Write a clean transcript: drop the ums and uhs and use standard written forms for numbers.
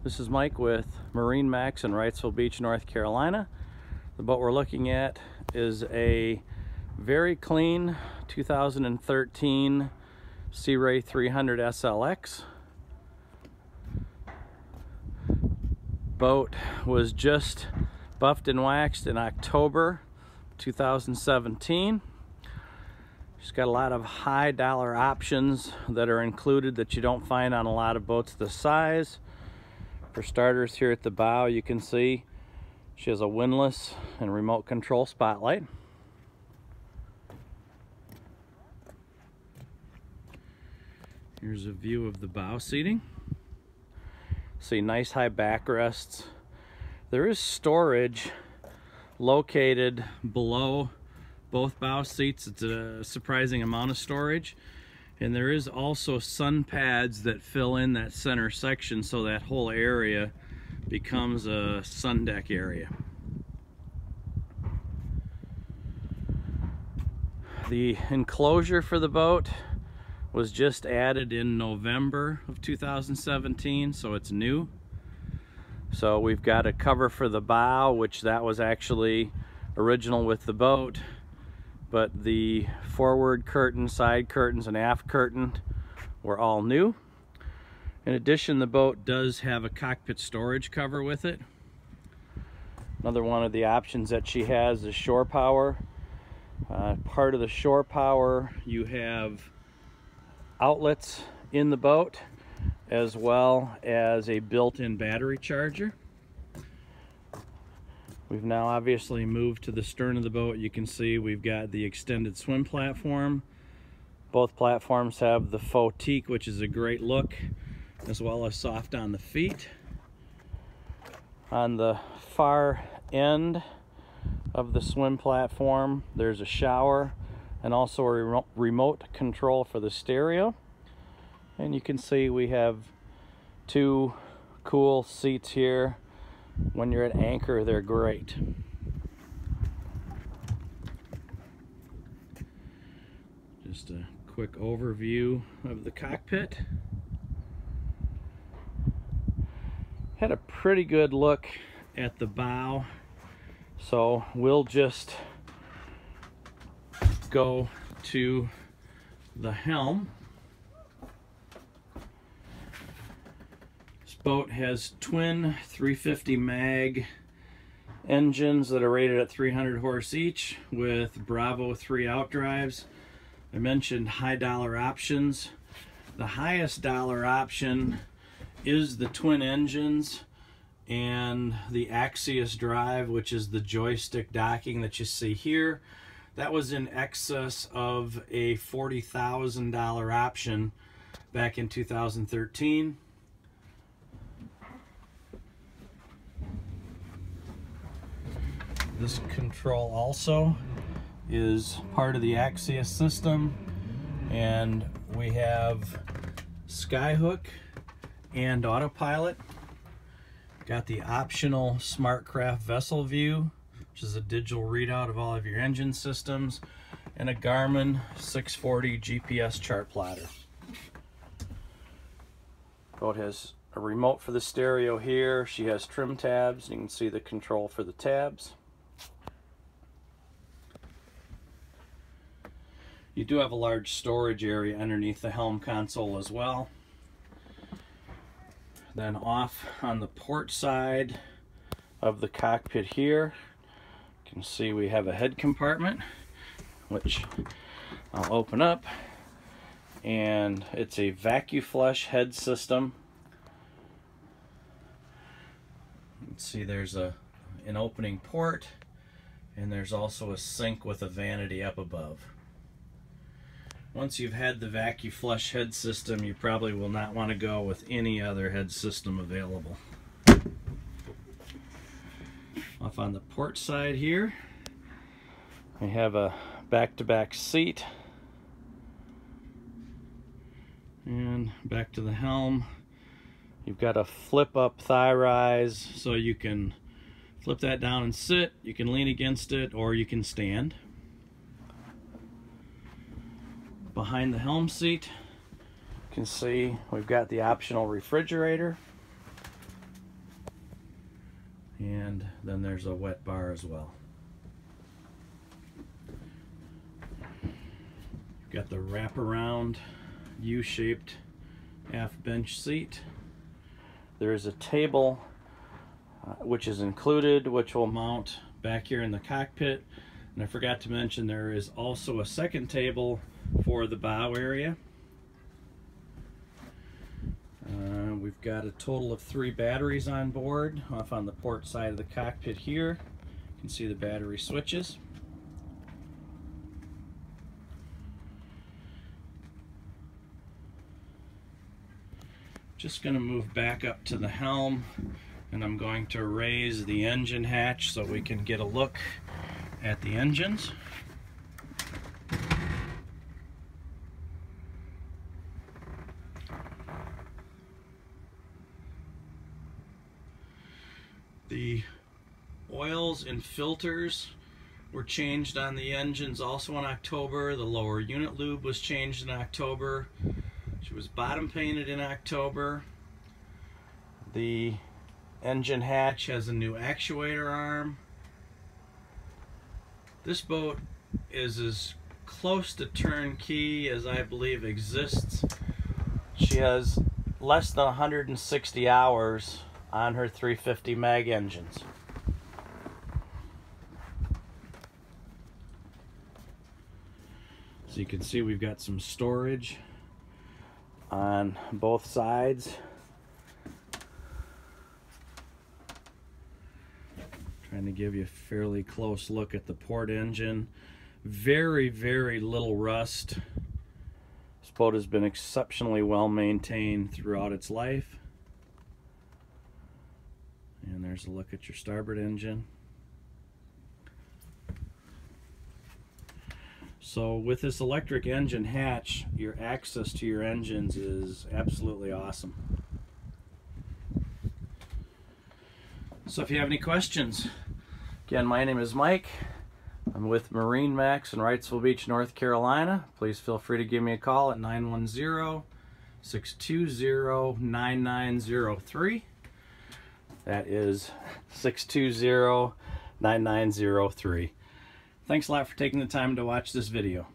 This is Mike with MarineMax in Wrightsville Beach, North Carolina. The boat we're looking at is a very clean 2013 Sea Ray 300 SLX. Boat was just buffed and waxed in October 2017. She's got a lot of high dollar options that are included that you don't find on a lot of boats this size. For starters, here at the bow you can see she has a windlass and remote control spotlight. Here's a view of the bow seating. See nice high backrests. There is storage located below both bow seats. It's a surprising amount of storage. And there is also sun pads that fill in that center section, so that whole area becomes a sun deck area. The enclosure for the boat was just added in November of 2017, so it's new. So we've got a cover for the bow, which that was actually original with the boat, but the forward curtain, side curtains, and aft curtain were all new. In addition, the boat does have a cockpit storage cover with it. Another one of the options that she has is shore power. Part of the shore power, you have outlets in the boat as well as a built-in battery charger. We've now obviously moved to the stern of the boat. You can see we've got the extended swim platform. Both platforms have the faux teak, which is a great look, as well as soft on the feet. On the far end of the swim platform, there's a shower and also a remote control for the stereo. And you can see we have two cool seats here. When you're at anchor, they're great. Just a quick overview of the cockpit. Had a pretty good look at the bow, so we'll just go to the helm. Boat has twin 350 mag engines that are rated at 300 horse each with Bravo 3 outdrives. I mentioned high dollar options. The highest dollar option is the twin engines and the Axius drive, which is the joystick docking that you see here. That was in excess of a $40,000 option back in 2013. This control also is part of the Axius system, and we have skyhook and autopilot. Got the optional SmartCraft vessel view, which is a digital readout of all of your engine systems, and a Garmin 640 GPS chart plotter. Boat has a remote for the stereo here. She has trim tabs. You can see the control for the tabs. You do have a large storage area underneath the helm console as well. Then off on the port side of the cockpit here, you can see we have a head compartment, which I'll open up, and it's a vacuum flush head system. You can see there's an opening port, and there's also a sink with a vanity up above. Once you've had the vacuum flush head system, you probably will not want to go with any other head system available. Off on the port side here, we have a back-to-back seat. And back to the helm. You've got a flip-up thigh rise, so you can flip that down and sit. You can lean against it, or you can stand. Behind the helm seat, you can see we've got the optional refrigerator. And then there's a wet bar as well. You've got the wraparound U-shaped aft bench seat. There is a table which is included, which will mount back here in the cockpit. And I forgot to mention there is also a second table for the bow area. We've got a total of 3 batteries on board, off on the port side of the cockpit here. You can see the battery switches. Just going to move back up to the helm, and I'm going to raise the engine hatch so we can get a look at the engines. The oils and filters were changed on the engines also in October. The lower unit lube was changed in October. She was bottom painted in October. The engine hatch has a new actuator arm. This boat is as close to turnkey as I believe exists. She has less than 160 hours on her 350 mag engines. So you can see we've got some storage on both sides. Trying to give you a fairly close look at the port engine. Very, very little rust. This boat has been exceptionally well maintained throughout its life. And there's a look at your starboard engine. So with this electric engine hatch, your access to your engines is absolutely awesome. So if you have any questions, again, my name is Mike. I'm with MarineMax in Wrightsville Beach, North Carolina. Please feel free to give me a call at 910-620-9903. That is 620-9903. Thanks a lot for taking the time to watch this video.